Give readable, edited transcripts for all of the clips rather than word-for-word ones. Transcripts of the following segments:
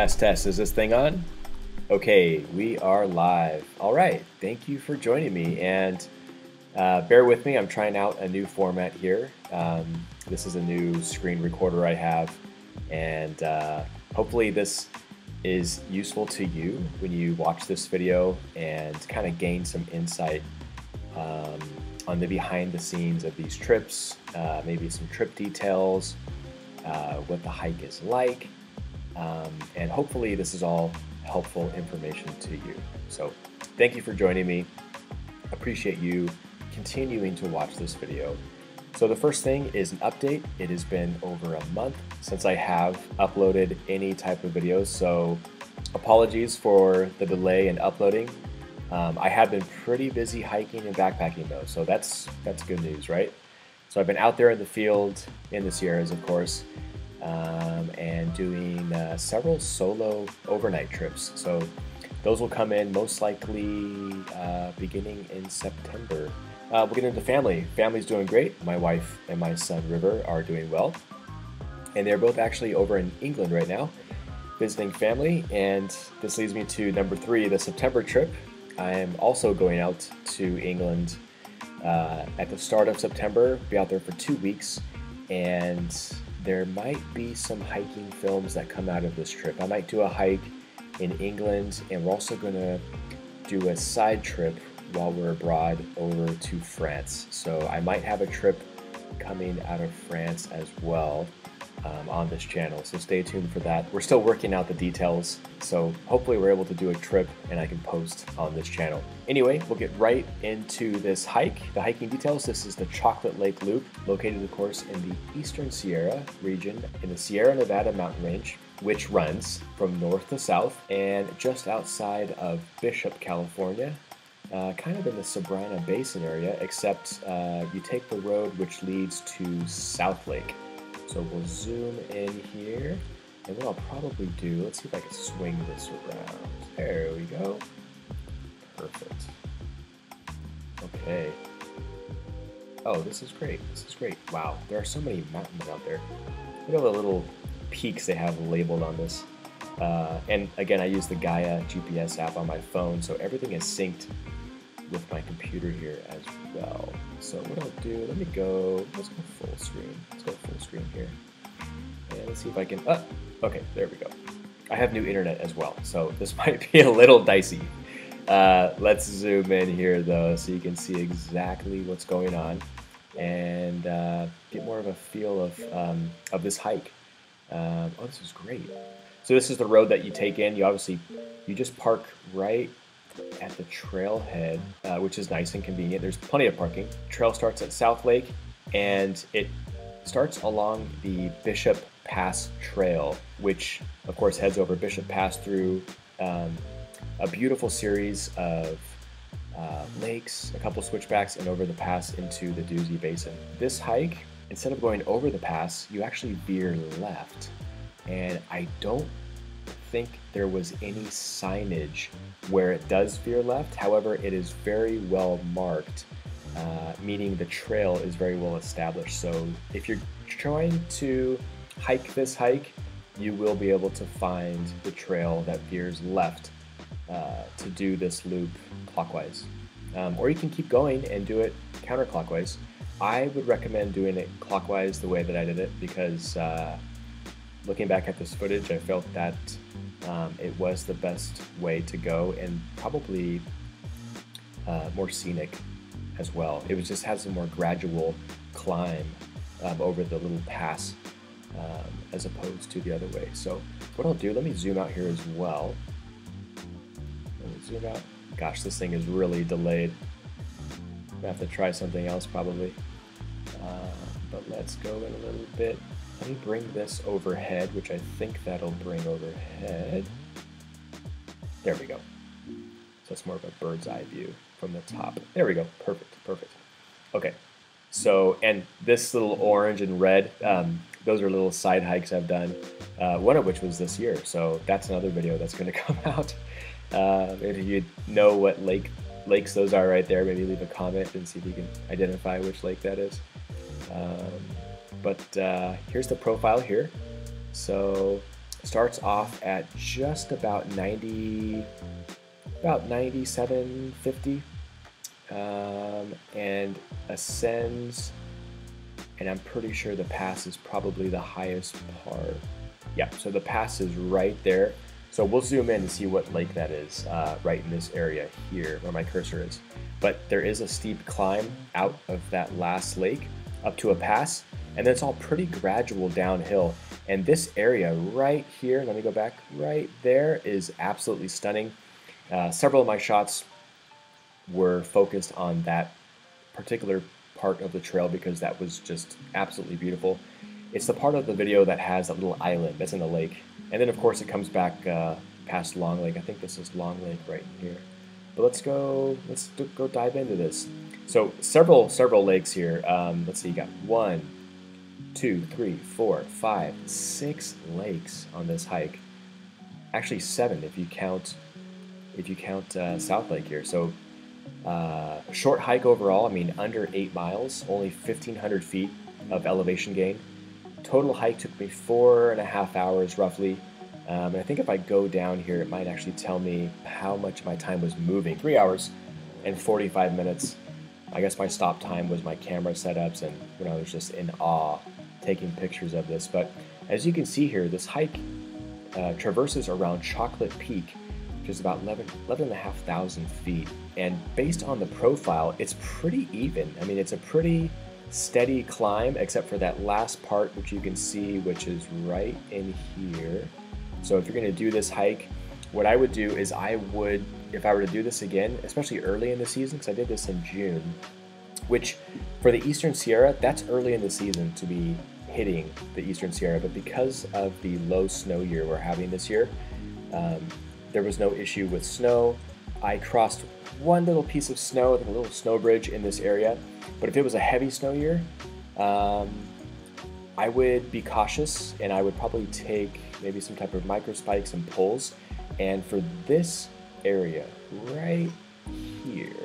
Test, test. Is this thing on? Okay, we are live. All right, thank you for joining me. And bear with me, I'm trying out a new format here. This is a new screen recorder I have. And hopefully this is useful to you when you watch this video and kind of gain some insight on the behind the scenes of these trips, maybe some trip details, what the hike is like. And hopefully this is all helpful information to you. So thank you for joining me. Appreciate you continuing to watch this video. So the first thing is an update. It has been over a month since I have uploaded any type of videos, so apologies for the delay in uploading. I have been pretty busy hiking and backpacking though, so that's good news, right? So I've been out there in the field, in the Sierras of course, and doing several solo overnight trips. So those will come in most likely beginning in September. We'll get into family. Family's doing great. My wife and my son River are doing well. And they're both actually over in England right now, visiting family. And this leads me to number 3, the September trip. I am also going out to England at the start of September, be out there for 2 weeks. And there might be some hiking films that come out of this trip. I might do a hike in England, and we're also gonna do a side trip while we're abroad over to France. So I might have a trip coming out of France as well on this channel, so stay tuned for that. We're still working out the details, so hopefully we're able to do a trip and I can post on this channel. Anyway, we'll get right into this hike, the hiking details. This is the Chocolate Lake Loop, located of course in the Eastern Sierra region in the Sierra Nevada mountain range, which runs from north to south and just outside of Bishop, California, kind of in the Sobrana Basin area, except you take the road which leads to South Lake. So we'll zoom in here, and what I'll probably do, let's see if I can swing this around. There we go. Perfect. Okay. Oh, this is great. This is great. Wow, there are so many mountains out there. Look at the little peaks they have labeled on this. And again, I use the Gaia GPS app on my phone, so everything is synced with my computer here as well. So what I'll do, let's go full screen. Let's go full screen here. And let's see if I can, okay, there we go. I have new internet as well, so this might be a little dicey. Let's zoom in here though, so you can see exactly what's going on and get more of a feel of this hike. Oh, this is great. So this is the road that you take in. You just park right at the trailhead, which is nice and convenient. There's plenty of parking. Trail starts at South Lake, and it starts along the Bishop Pass Trail, which of course heads over Bishop Pass through a beautiful series of lakes, a couple switchbacks, and over the pass into the Doozy Basin. This hike, instead of going over the pass, you actually veer left, and I don't think there was any signage where it does veer left. However, it is very well marked, meaning the trail is very well established. So if you're trying to hike this hike, you will be able to find the trail that veers left to do this loop clockwise. Or you can keep going and do it counterclockwise. I would recommend doing it clockwise the way that I did it, because looking back at this footage, I felt that it was the best way to go, and probably more scenic as well. It was just has a more gradual climb over the little pass as opposed to the other way. So what I'll do, let me zoom out here as well. Let me zoom out. Gosh, this thing is really delayed. I'm gonna have to try something else probably. But let's go in a little bit. Let me bring this overhead, which I think that'll bring overhead. There we go. So it's more of a bird's eye view from the top. There we go. Perfect, perfect. Okay. So, and this little orange and red, those are little side hikes I've done, one of which was this year. So that's another video that's going to come out. If you know what lakes those are right there, maybe leave a comment and see if you can identify which lake that is. But here's the profile here. So Starts off at just about 9750, and ascends, and I'm pretty sure the pass is probably the highest part. Yeah, so the pass is right there. So we'll zoom in and see what lake that is, right in this area here where my cursor is. But there is a steep climb out of that last lake up to a pass, and then it's all pretty gradual downhill. And this area right here, let me go back, right there is absolutely stunning. Several of my shots were focused on that particular part of the trail because that was just absolutely beautiful. It's the part of the video that has a little island that's in the lake. And then of course it comes back past Long Lake. I think this is Long Lake right here. But let's go dive into this. So several lakes here. Let's see, you got 1, 2, 3, 4, 5, 6 lakes on this hike. Actually 7 if you count South Lake here. So short hike overall. I mean, under 8 miles, only 1,500 feet of elevation gain. Total hike took me 4.5 hours roughly. And I think if I go down here, it might actually tell me how much my time was moving. 3 hours and 45 minutes. I guess my stop time was my camera setups, and when I was just in awe taking pictures of this. But as you can see here, this hike traverses around Chocolate Peak, which is about 11,500 feet. And based on the profile, it's pretty even. I mean, it's a pretty steady climb, except for that last part, which you can see, which is right in here. So if you're going to do this hike, what I would do is I would, if I were to do this again, especially early in the season, because I did this in June, which for the Eastern Sierra, that's early in the season to be hitting the Eastern Sierra. But because of the low snow year we're having this year, there was no issue with snow. I crossed one little piece of snow, a little snow bridge in this area. But if it was a heavy snow year, I would be cautious, and I would probably take maybe some type of micro spikes and poles. And for this area right here,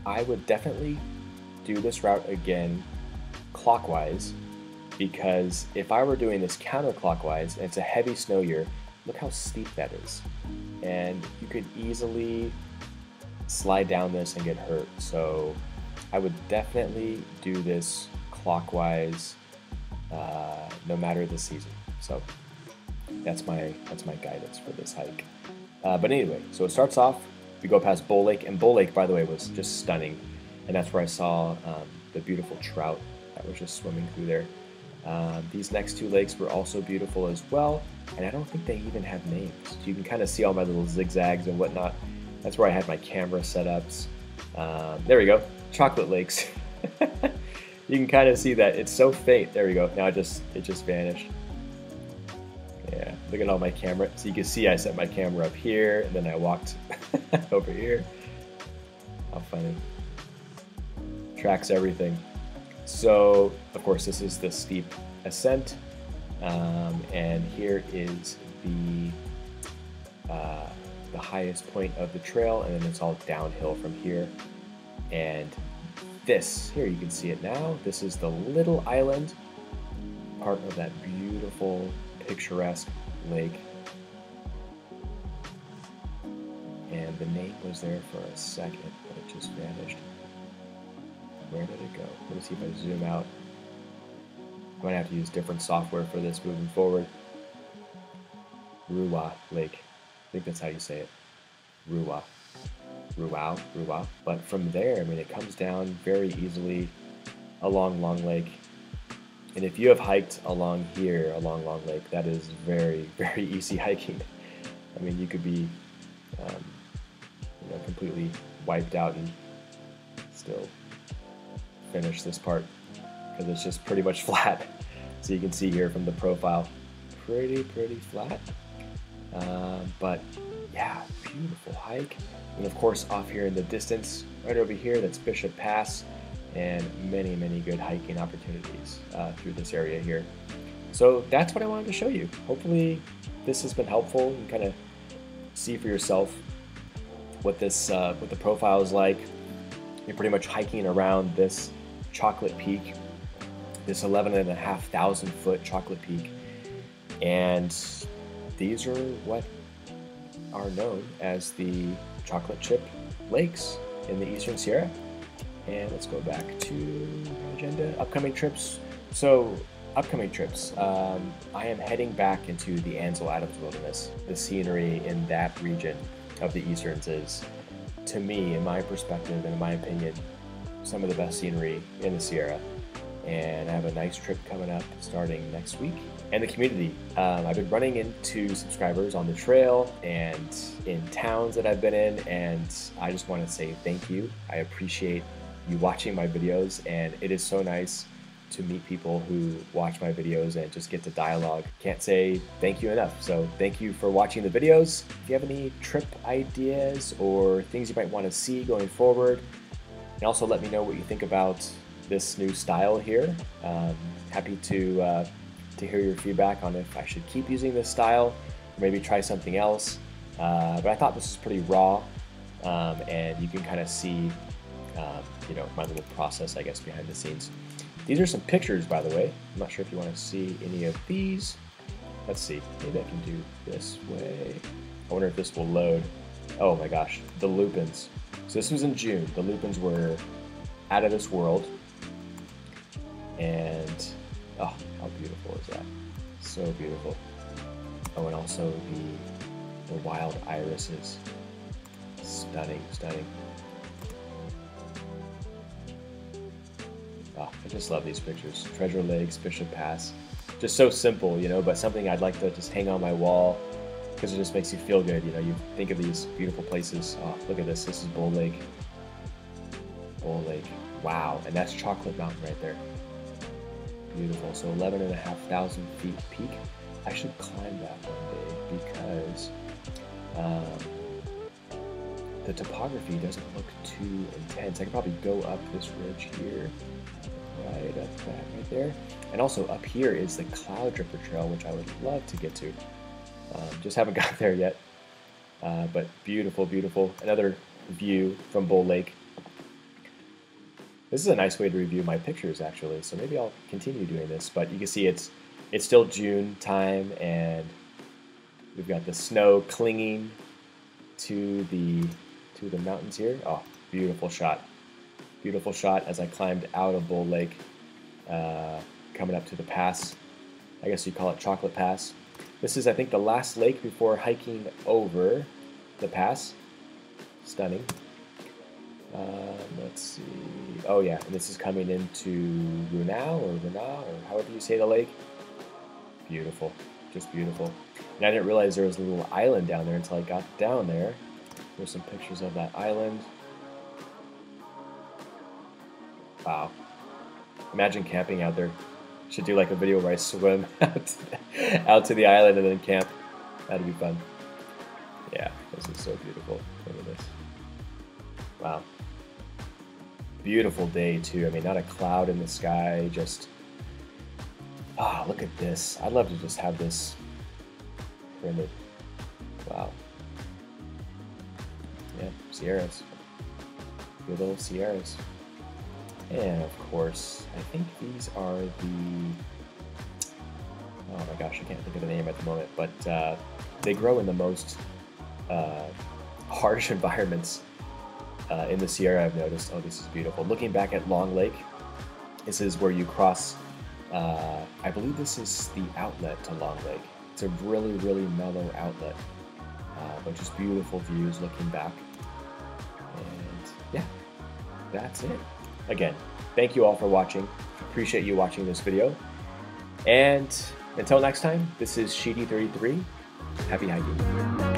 I would definitely do this route again clockwise, because if I were doing this counterclockwise and it's a heavy snow year, look how steep that is. And you could easily slide down this and get hurt. So I would definitely do this clockwise, no matter the season. So that's my guidance for this hike. But anyway, so it starts off, we go past Bull Lake, and Bull Lake, by the way, was just stunning. And that's where I saw the beautiful trout that was just swimming through there. These next 2 lakes were also beautiful as well, and I don't think they even have names. So you can kind of see all my little zigzags and whatnot. That's where I had my camera setups. There we go, Chocolate Lakes. You can kind of see that it's so faint. There we go. Now it just vanished. Yeah, look at all my camera. So you can see I set my camera up here, and then I walked over here. How funny. Tracks everything. So, of course, this is the steep ascent, and here is the highest point of the trail, and then it's all downhill from here. And this, here you can see it now, this is the little island, part of that beautiful, picturesque lake. And the name was there for a second, but it just vanished. Where did it go? Let me see if I zoom out. I might have to use different software for this moving forward. Ruwa Lake. I think that's how you say it. Ruwa. Ruwa. But from there, I mean, it comes down very easily along Long Lake. And if you have hiked along here, along Long Lake, that is very, very easy hiking. I mean, you could be completely wiped out and still finish this part, because it's just pretty much flat. So you can see here from the profile, pretty flat. But yeah, beautiful hike. And of course, off here in the distance, right over here, that's Bishop Pass, and many good hiking opportunities through this area here. So that's what I wanted to show you. Hopefully this has been helpful. You can kind of see for yourself what this what the profile is like. You're pretty much hiking around this Chocolate Peak, this 11,500 foot Chocolate Peak. And these are what are known as the chocolate chip lakes in the Eastern Sierra. And let's go back to the agenda, upcoming trips. So upcoming trips, I am heading back into the Ansel Adams Wilderness. The scenery in that region of the Easterns is, to me, in my perspective and in my opinion, some of the best scenery in the Sierra. And I have a nice trip coming up starting next week. And the community, I've been running into subscribers on the trail and in towns that I've been in, and I just want to say thank you. I appreciate you watching my videos, and it is so nice to meet people who watch my videos and just get to dialogue. Can't say thank you enough. So thank you for watching the videos. If you have any trip ideas or things you might want to see going forward, and also let me know what you think about this new style here. Happy to hear your feedback on if I should keep using this style or maybe try something else. But I thought this was pretty raw, and you can kind of see you know, my little process, I guess, behind the scenes. These are some pictures, by the way. I'm not sure if you want to see any of these. Let's see, maybe I can do this way. I wonder if this will load. Oh my gosh, the lupins. So this was in June. The lupins were out of this world. And, oh, how beautiful is that? So beautiful. Oh, and also the wild irises. Stunning, stunning. Oh, I just love these pictures. Treasure Lakes, Bishop Pass. Just so simple, you know, but something I'd like to just hang on my wall because it just makes you feel good. You know, you think of these beautiful places. Oh, look at this. This is Bull Lake. Bull Lake. Wow. And that's Chocolate Mountain right there. Beautiful. So 11,500 feet peak. I should climb that one day because the topography doesn't look too intense. I could probably go up this ridge here, right up that right there. And also up here is the Cloud Dripper Trail, which I would love to get to. Just haven't got there yet. But beautiful, beautiful. Another view from Bull Lake. This is a nice way to review my pictures, actually. So maybe I'll continue doing this. But you can see it's still June time, and we've got the snow clinging to the mountains here. Oh, beautiful shot. Beautiful shot as I climbed out of Bull Lake, coming up to the pass. I guess you call it Chocolate Pass. This is, I think, the last lake before hiking over the pass. Stunning. Let's see. Oh yeah, and this is coming into Runau or however you say the lake. Beautiful, just beautiful. And I didn't realize there was a little island down there until I got down there. There's some pictures of that island. Wow. Imagine camping out there. Should do like a video where I swim out to the island and then camp. That'd be fun. Yeah, this is so beautiful. Look at this. Wow. Beautiful day too. I mean, not a cloud in the sky, just, ah, look at this. I'd love to just have this printed. Wow. Yeah, Sierras. Good old Sierras. And of course, I think these are the, oh my gosh, I can't think of the name at the moment, but they grow in the most harsh environments in the Sierra, I've noticed. Oh, this is beautiful. Looking back at Long Lake, this is where you cross, I believe this is the outlet to Long Lake. It's a really, really mellow outlet, but just beautiful views looking back. And yeah, that's it. Again, thank you all for watching. Appreciate you watching this video. And until next time, this is Sheedy33. Happy hiking.